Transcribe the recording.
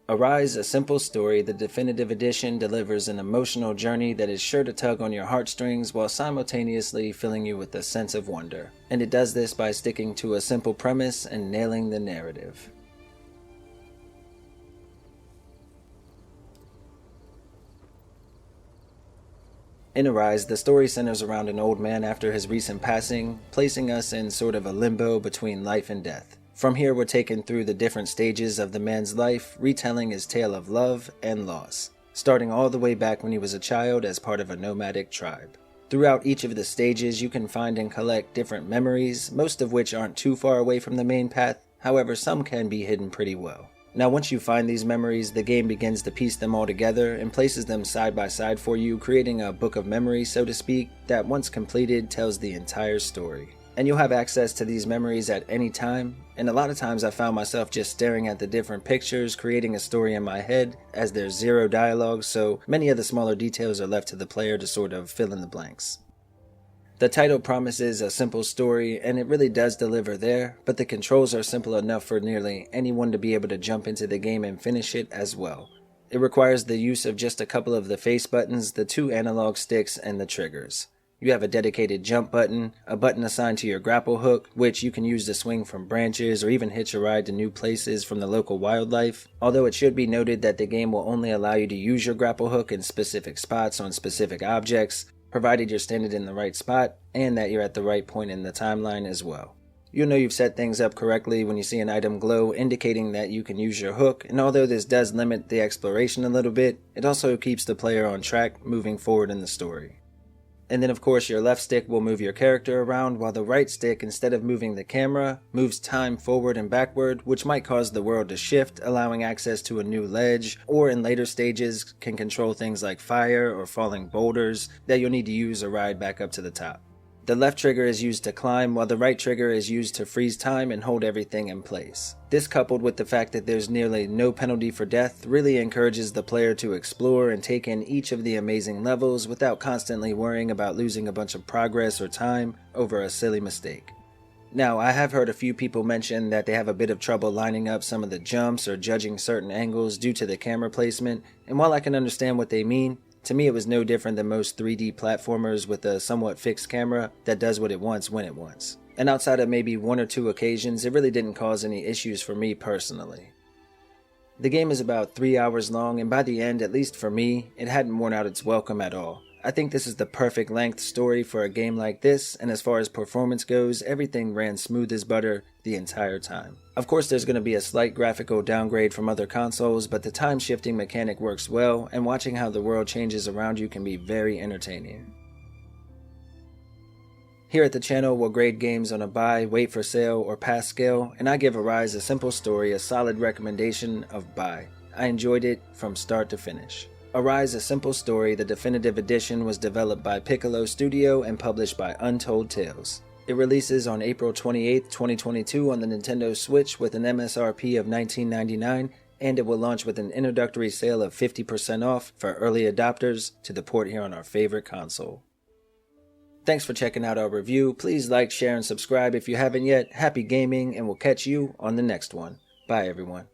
Arise, a simple story, the definitive edition delivers an emotional journey that is sure to tug on your heartstrings while simultaneously filling you with a sense of wonder. And it does this by sticking to a simple premise and nailing the narrative. In Arise, the story centers around an old man after his recent passing, placing us in sort of a limbo between life and death. From here, we're taken through the different stages of the man's life, retelling his tale of love and loss, starting all the way back when he was a child as part of a nomadic tribe. Throughout each of the stages, you can find and collect different memories, most of which aren't too far away from the main path, however some can be hidden pretty well. Now once you find these memories, the game begins to piece them all together and places them side by side for you, creating a book of memories, so to speak, that once completed tells the entire story. And you'll have access to these memories at any time, and a lot of times I found myself just staring at the different pictures, creating a story in my head, as there's zero dialogue, so many of the smaller details are left to the player to sort of fill in the blanks. The title promises a simple story, and it really does deliver there, but the controls are simple enough for nearly anyone to be able to jump into the game and finish it as well. It requires the use of just a couple of the face buttons, the 2 analog sticks, and the triggers. You have a dedicated jump button, a button assigned to your grapple hook, which you can use to swing from branches or even hitch a ride to new places from the local wildlife, although it should be noted that the game will only allow you to use your grapple hook in specific spots on specific objects, provided you're standing in the right spot and that you're at the right point in the timeline as well. You'll know you've set things up correctly when you see an item glow, indicating that you can use your hook, and although this does limit the exploration a little bit, it also keeps the player on track moving forward in the story. And then of course your left stick will move your character around, while the right stick, instead of moving the camera, moves time forward and backward, which might cause the world to shift, allowing access to a new ledge, or in later stages can control things like fire or falling boulders that you'll need to use a ride back up to the top. The left trigger is used to climb, while the right trigger is used to freeze time and hold everything in place. This, coupled with the fact that there's nearly no penalty for death, really encourages the player to explore and take in each of the amazing levels without constantly worrying about losing a bunch of progress or time over a silly mistake. Now, I have heard a few people mention that they have a bit of trouble lining up some of the jumps or judging certain angles due to the camera placement, and while I can understand what they mean, to me it was no different than most 3D platformers with a somewhat fixed camera that does what it wants when it wants. And outside of maybe 1 or 2 occasions, it really didn't cause any issues for me personally. The game is about 3 hours long, and by the end, at least for me, it hadn't worn out its welcome at all. I think this is the perfect length story for a game like this, and as far as performance goes, everything ran smooth as butter the entire time. Of course, there's going to be a slight graphical downgrade from other consoles, but the time shifting mechanic works well, and watching how the world changes around you can be very entertaining. Here at the channel, we'll grade games on a buy, wait for sale, or pass scale, and I give Arise, a simple story a solid recommendation of buy. I enjoyed it from start to finish. Arise, a simple story, the definitive edition, was developed by Piccolo Studio and published by Untold Tales. It releases on April 28, 2022 on the Nintendo Switch with an MSRP of $19.99, and it will launch with an introductory sale of 50% off for early adopters to the port here on our favorite console. Thanks for checking out our review. Please like, share, and subscribe if you haven't yet. Happy gaming, and we'll catch you on the next one. Bye everyone.